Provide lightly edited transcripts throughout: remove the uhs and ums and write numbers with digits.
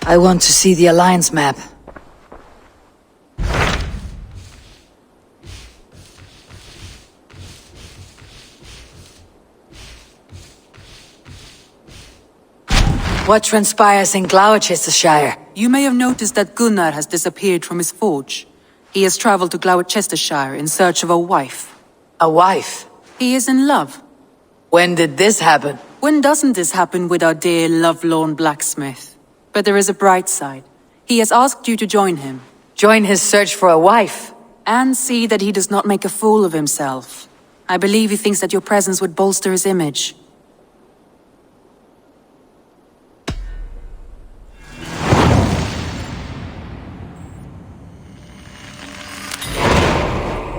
I want to see the Alliance map. What transpires in GLOWECESTRESCIRE? You may have noticed that Gunnar has disappeared from his forge. He has traveled to GLOWECESTRESCIRE in search of a wife. A wife? He is in love. When did this happen? When doesn't this happen with our dear lovelorn blacksmith? But there is a bright side. He has asked you to join him. Join his search for a wife? And see that he does not make a fool of himself. I believe he thinks that your presence would bolster his image.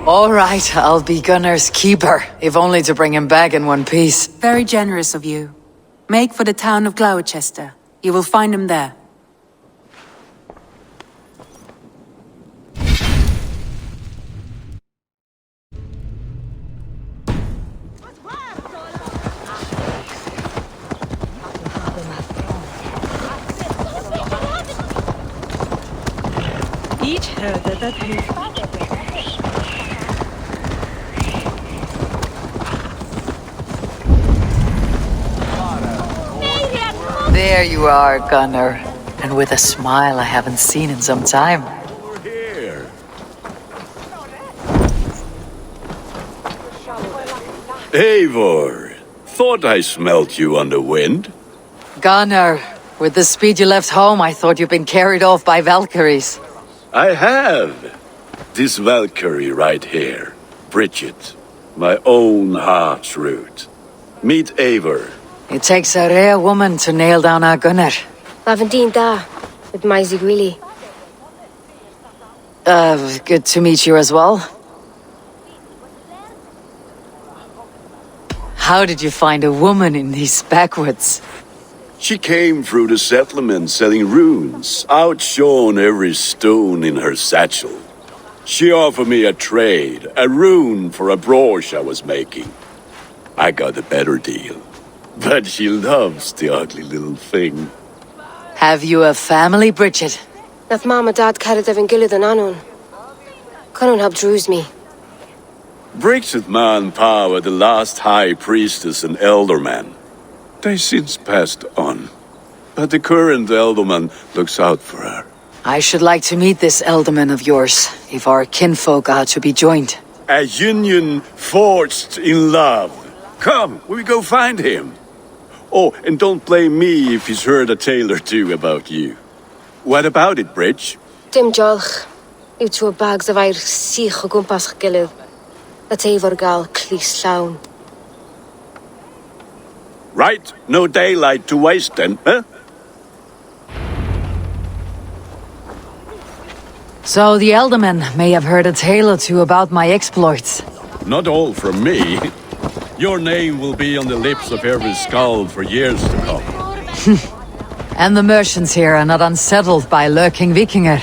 All right, I'll be Gunnar's keeper, if only to bring him back in one piece. Very generous of you. Make for the town of Gloucester. You will find him there. Each hörde that hus. There you are, Gunnar. And with a smile I haven't seen in some time. We're here. EIVORR. Thought I smelt you on the wind. Gunnar, with the speed you left home, I thought you'd been carried off by Valkyries. I have. This Valkyrie right here. Bridget. My own heart's root. Meet EIVORR. It takes a rare woman to nail down our Gunnar. Lavendine da, with Maisy Greeley. Good to meet you as well. How did you find a woman in these backwoods? She came through the settlement selling runes, outshone every stone in her satchel. She offered me a trade, a rune for a brooch I was making. I got a better deal. But she loves the ugly little thing. Have you a family, Bridget? Nath Mom and Dad carried Evan Gillard and Anon. Conan helped druise me. Bridget Manpower, the last high priestess and ealdorman. They since passed on. But the current ealdorman looks out for her. I should like to meet this ealdorman of yours, if our kinfolk are to be joined. A union forged in love. Come, we go find him. Oh, and don't blame me if he's heard a tale or two about you. What about it, Bridge? Dim jolch. You two bags of air sich o gwmpas gilydd. That EIVORR gal clis llawn. Right, no daylight to waste then, huh? So the ealdorman may have heard a tale or two about my exploits. Not all from me. Your name will be on the lips of every skull for years to come. And the merchants here are not unsettled by lurking Vikinger.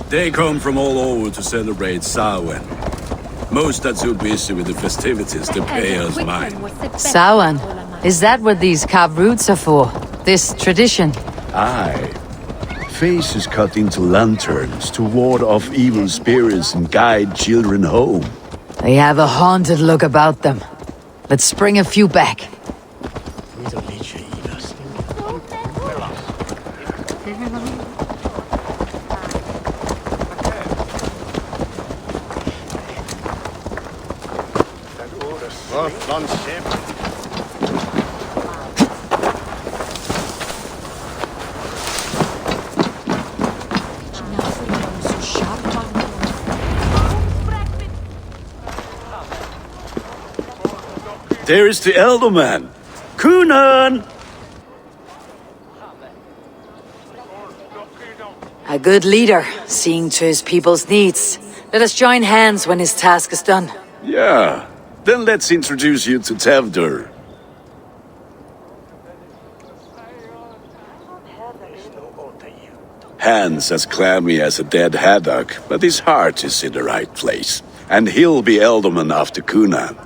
They come from all over to celebrate Samhain. Most are too busy with the festivities to pay us mind. Samhain? Is that what these carved roots are for? This tradition? Aye. Faces cut into lanterns to ward off evil spirits and guide children home. They have a haunted look about them. Let's bring a few back. There is the ealdorman. CYNON! A good leader, seeing to his people's needs. Let us join hands when his task is done. Yeah. Then let's introduce you to TEWDWR. Hands as clammy as a dead haddock, but his heart is in the right place. And he'll be ealdorman after CYNON.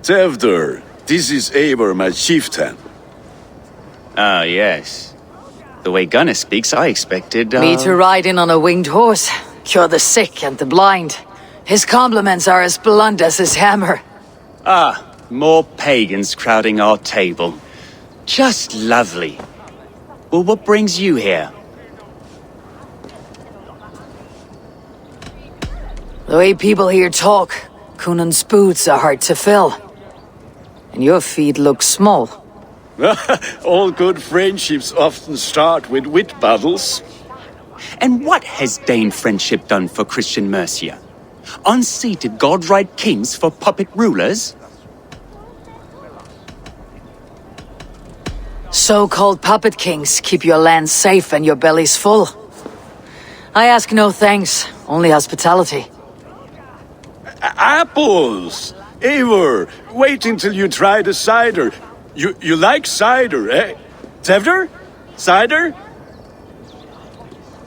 TEWDWR, this is EIVORR, my chieftain. Ah, yes. The way Gunnar speaks, I expected, Me to ride in on a winged horse, cure the sick and the blind. His compliments are as blunt as his hammer. Ah, more pagans crowding our table. Just lovely. Well, what brings you here? The way people here talk, Cynon's boots are hard to fill. And your feet look small. All good friendships often start with wit battles. And what has Dane friendship done for Christian Mercia? Unseated godright kings for puppet rulers? So-called puppet kings keep your land safe and your bellies full. I ask no thanks, only hospitality. Apples! Eivor, wait until you try the cider. You like cider, eh? TEWDWR? Cider?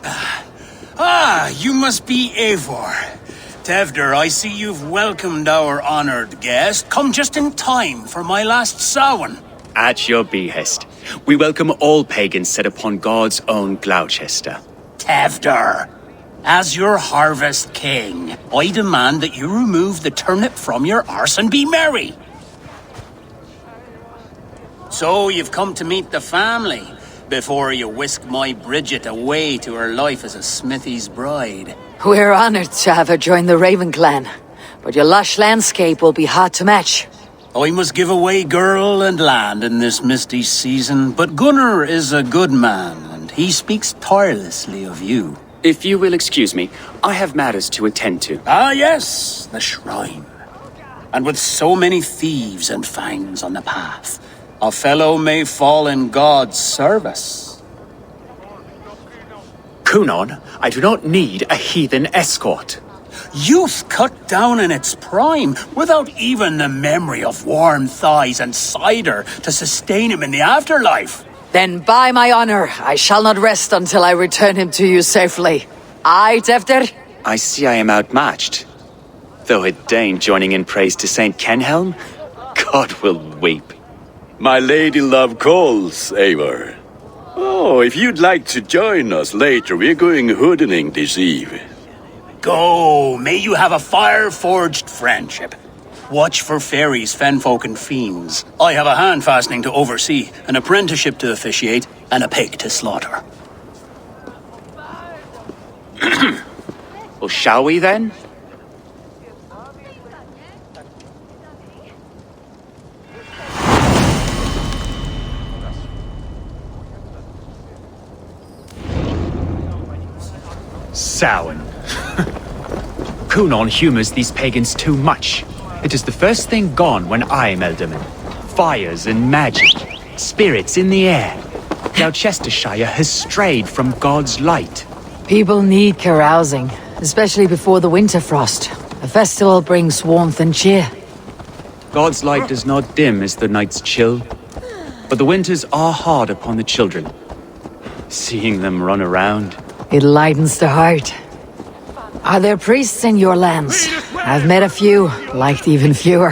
Ah, you must be EIVORR. TEWDWR, I see you've welcomed our honored guest. Come just in time for my last Samhain. At your behest. We welcome all pagans set upon God's own Gloucester. TEWDWR, as your harvest king, I demand that you remove the turnip from your arse and be merry. So you've come to meet the family before you whisk my Bridget away to her life as a smithy's bride. We're honored to have her join the Raven clan, but your lush landscape will be hard to match. I must give away girl and land in this misty season, but Gunnar is a good man, and he speaks tirelessly of you. If you will excuse me, I have matters to attend to. Ah yes, the shrine. And with so many thieves and fangs on the path, a fellow may fall in God's service. Cynon, I do not need a heathen escort. Youth cut down in its prime, without even the memory of warm thighs and cider to sustain him in the afterlife. Then by my honor, I shall not rest until I return him to you safely. Aye, TEWDWR? I see I am outmatched. Though a Dane joining in praise to Saint Kenhelm, God will weep. My lady love calls, Eivor. Oh, if you'd like to join us later, we're going hoodening this eve. Go, may you have a fire-forged friendship. Watch for fairies, fenfolk, and fiends. I have a hand fastening to oversee, an apprenticeship to officiate, and a pig to slaughter. Well, shall we then? Samhain. Cynon humors these pagans too much. It is the first thing gone when I am ealdorman. Fires and magic, spirits in the air. Gloucestershire has strayed from God's light. People need carousing, especially before the winter frost. A festival brings warmth and cheer. God's light does not dim as the nights chill, but the winters are hard upon the children. Seeing them run around. It lightens the heart. Are there priests in your lands? I've met a few, liked even fewer.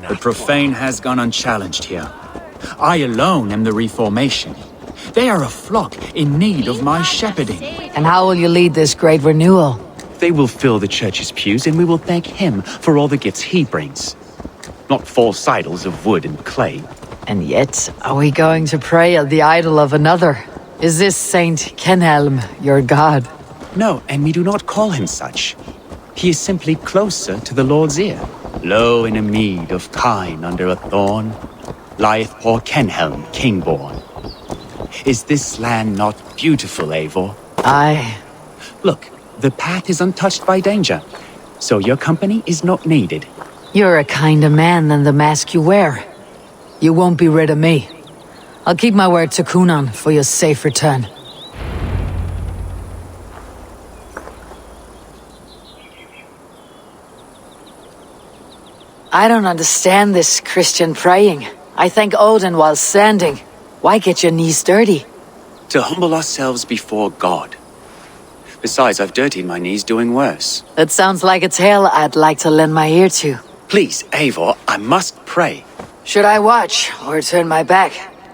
The profane has gone unchallenged here. I alone am the reformation. They are a flock in need of my shepherding. And how will you lead this great renewal? They will fill the church's pews and we will thank him for all the gifts he brings. Not false idols of wood and clay. And yet, are we going to pray at the idol of another? Is this Saint Kenhelm your god? No, and we do not call him such. He is simply closer to the Lord's ear. Low in a mead of kine under a thorn, lieth poor Kenhelm, king-born. Is this land not beautiful, Eivor? Aye. Look, the path is untouched by danger, so your company is not needed. You're a kinder man than the mask you wear. You won't be rid of me. I'll keep my word to Cynon for your safe return. I don't understand this Christian praying. I thank Odin while standing. Why get your knees dirty? To humble ourselves before God. Besides, I've dirtied my knees doing worse. That sounds like a tale I'd like to lend my ear to. Please, Eivor, I must pray. Should I watch or turn my back?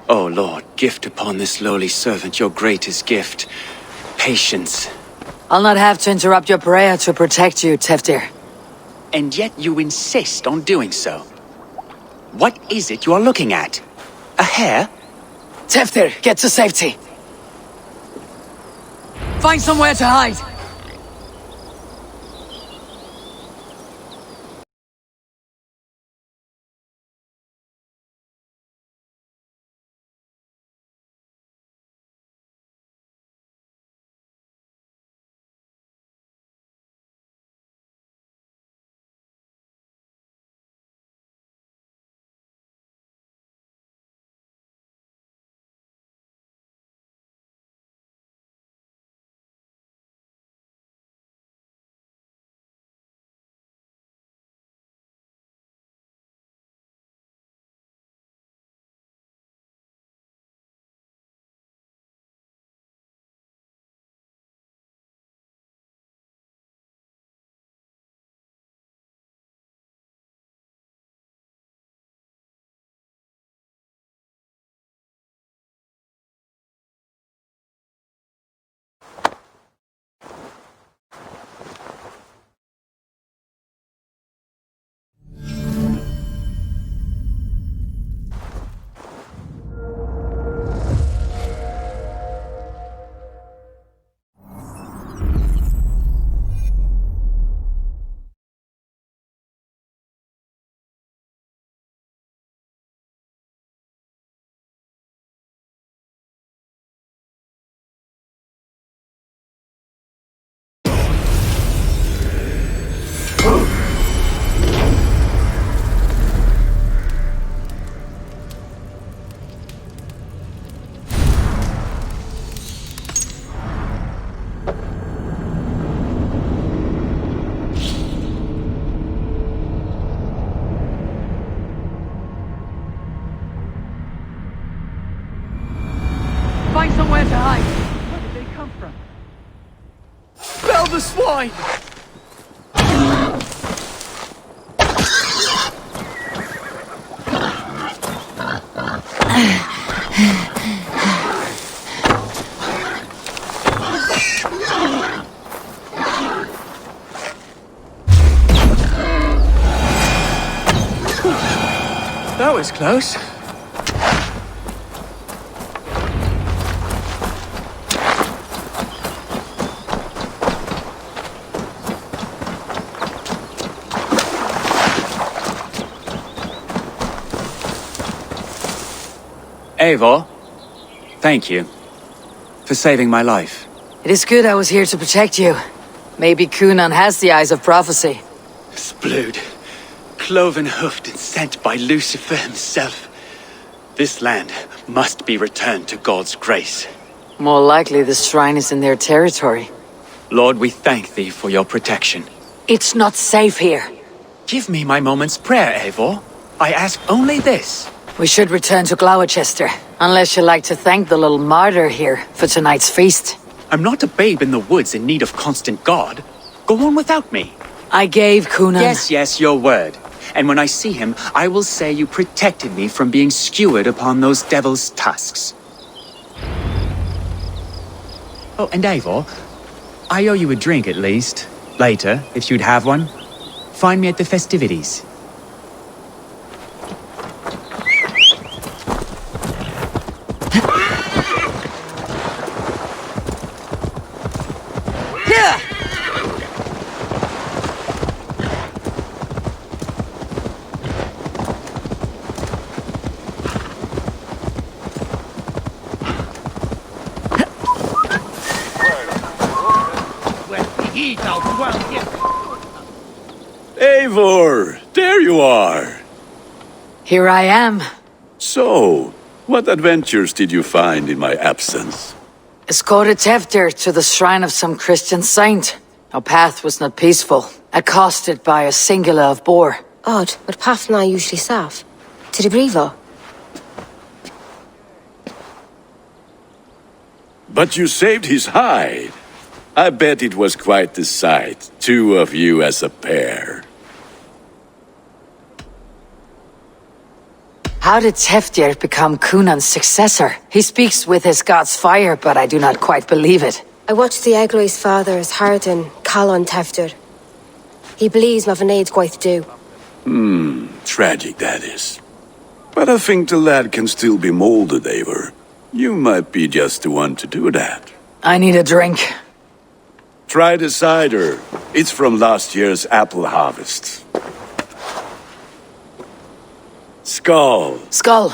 Oh Lord, gift upon this lowly servant your greatest gift. Patience. I'll not have to interrupt your prayer to protect you, TEWDWR. And yet you insist on doing so. What is it you are looking at? A hare? TEWDWR, get to safety. Find somewhere to hide. Find somewhere to hide. Where did they come from? Spell the swine! That was close. EIVORR, thank you for saving my life. It is good I was here to protect you. Maybe CYNON has the eyes of prophecy. Splood, cloven-hoofed and sent by Lucifer himself. This land must be returned to God's grace. More likely the shrine is in their territory. Lord, we thank thee for your protection. It's not safe here. Give me my moment's prayer, EIVORR. I ask only this. We should return to Glowecestre, unless you like to thank the little martyr here for tonight's feast. I'm not a babe in the woods in need of constant guard. Go on without me. I gave CYNON... Yes, your word. And when I see him, I will say you protected me from being skewered upon those devil's tusks. Oh, and EIVORR, I owe you a drink at least. Later, if you'd have one. Find me at the festivities. EIVORR, there you are. Here I am. So, what adventures did you find in my absence? Escorted TEWDWR to the shrine of some Christian saint. Our path was not peaceful, accosted by a singular of boar. Odd, mae'r path na usually saff. To the brifo? But you saved his hide. I bet it was quite the sight, two of you as a pair. How did TEWDWR become Cunan's successor? He speaks with his god's fire, but I do not quite believe it. I watched the Egloi's father's Harden call on TEWDWR. He believes Mavanaid's quite do. Tragic that is. But I think the lad can still be molded, Eivor. You might be just the one to do that. I need a drink. Try the cider. It's from last year's apple harvest. Skull. Skull.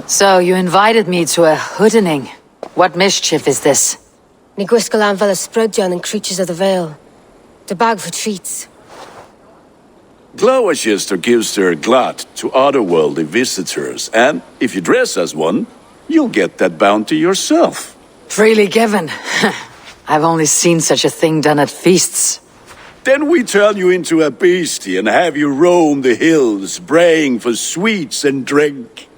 So, you invited me to a hoodening. What mischief is this? Ní gwisgal an fel ysbrydion and creatures of the Vale. The bag for treats. GLOWECESTRESCIRE gives their glut to otherworldly visitors, and if you dress as one, you'll get that bounty yourself. Freely given. I've only seen such a thing done at feasts. Then we turn you into a beastie and have you roam the hills, braying for sweets and drink.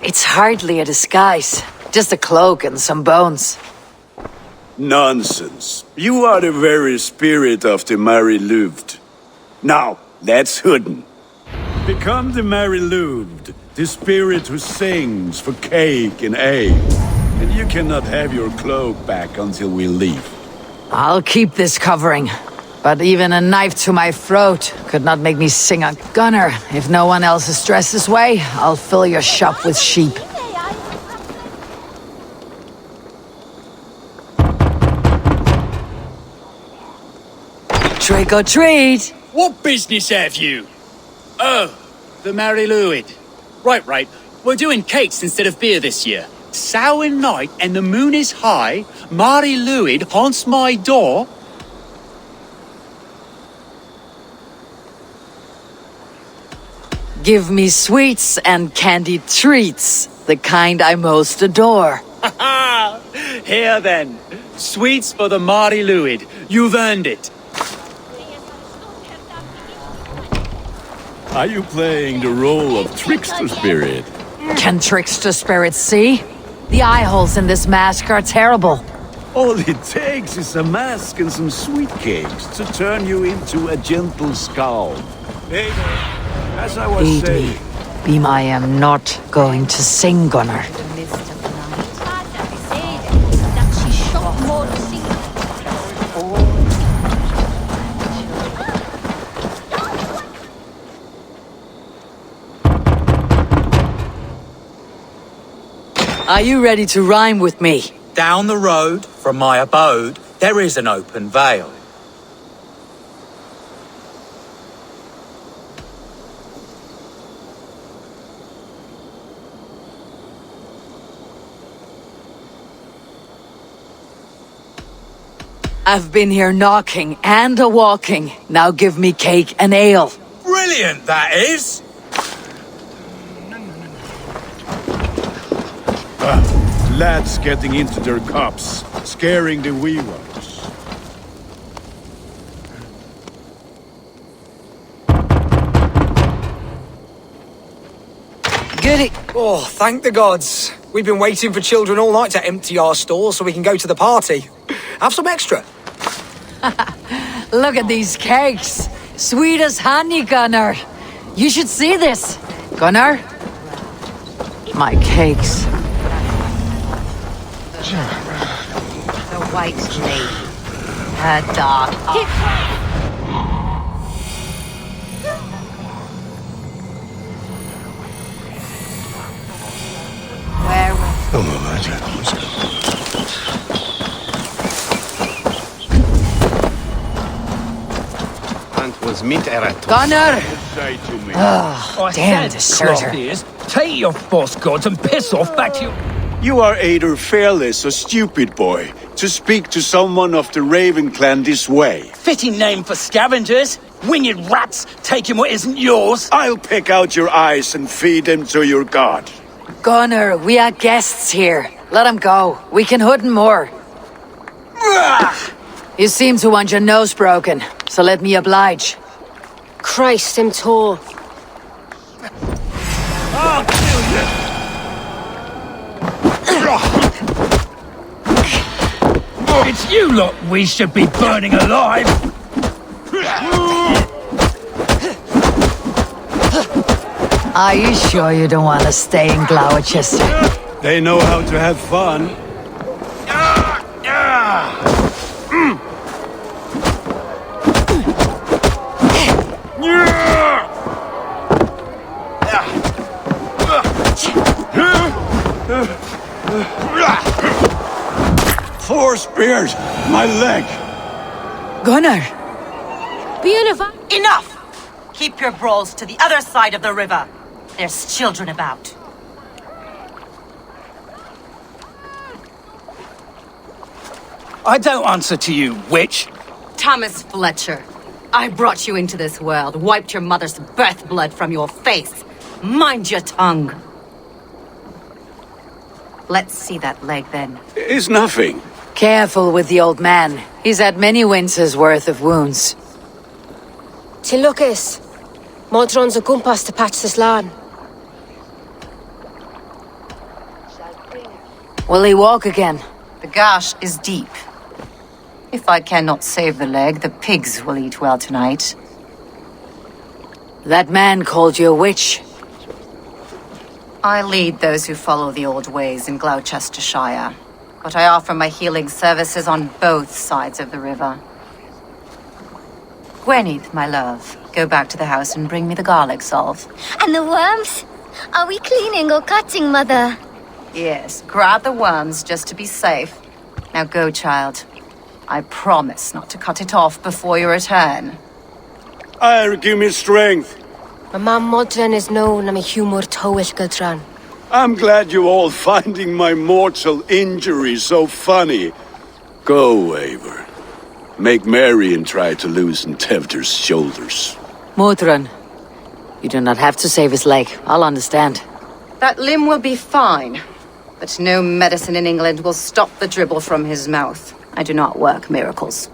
It's hardly a disguise. Just a cloak and some bones. Nonsense. You are the very spirit of the Mary Louved. Now, let's hooden. Become the Mary Louved, the spirit who sings for cake and ale. And you cannot have your cloak back until we leave. I'll keep this covering. But even a knife to my throat could not make me sing a gunner. If no one else is dressed this way, I'll fill your shop with sheep. Trick or treat! What business have you? Oh, the Mary Lwyd. Right. We're doing cakes instead of beer this year. Sour night and the moon is high. Mary Lwyd haunts my door. Give me sweets and candied treats, the kind I most adore. Here then, sweets for the Mary Lwyd. You've earned it. Are you playing the role of trickster spirit? Can trickster spirits see? The eye holes in this mask are terrible. All it takes is a mask and some sweet cakes to turn you into a gentle skull. Hey, as I was saying... Beam, I am not going to sing, Gunnar. Are you ready to rhyme with me? Down the road from my abode, there is an open vale. I've been here knocking and a-walking. Now give me cake and ale. Brilliant, that is! Lads getting into their cups, scaring the wee ones. Goody. Oh, thank the gods. We've been waiting for children all night to empty our stalls so we can go to the party. Have some extra. Look at these cakes. Sweet as honey, Gunnar. You should see this. Gunnar? My cakes. The white lady. Her dark Where Gunnar! Oh, damn deserter. Take your false gods and piss off back to your... You are either fearless or stupid, boy, to speak to someone of the Raven clan this way. Fitting name for scavengers. Winged rats taking what isn't yours. I'll pick out your eyes and feed them to your god. Gunnar, we are guests here. Let him go. We can hood more. You seem to want your nose broken, so let me oblige. Christ, him tall. I'll kill you. It's you lot we should be burning alive! Are you sure you don't want to stay in Gloucester? They know how to have fun. Four spears! My leg! Gunnar! Enough! Keep your brawls to the other side of the river. There's children about. I don't answer to you, witch. Thomas Fletcher, I brought you into this world, wiped your mother's birth blood from your face. Mind your tongue. Let's see that leg then. It's nothing. Careful with the old man. He's had many winters' worth of wounds. Till Lucas. Modron's a gumpas to patch this lawn. Will he walk again? The gash is deep. If I cannot save the leg, the pigs will eat well tonight. That man called you a witch. I lead those who follow the old ways in Gloucestershire, but I offer my healing services on both sides of the river. Gweneth, my love, go back to the house and bring me the garlic salve. And the worms? Are we cleaning or cutting, Mother? Yes, grab the worms just to be safe. Now go, child. I promise not to cut it off before you return. Give me strength. My mum Modron is known I'm a humor towish Gultran. I'm glad you all finding my mortal injury so funny. Go, Eivor. Make merry and try to loosen TEWDWR's shoulders. Modron, you do not have to save his leg. I'll understand. That limb will be fine, but no medicine in England will stop the dribble from his mouth. I do not work miracles.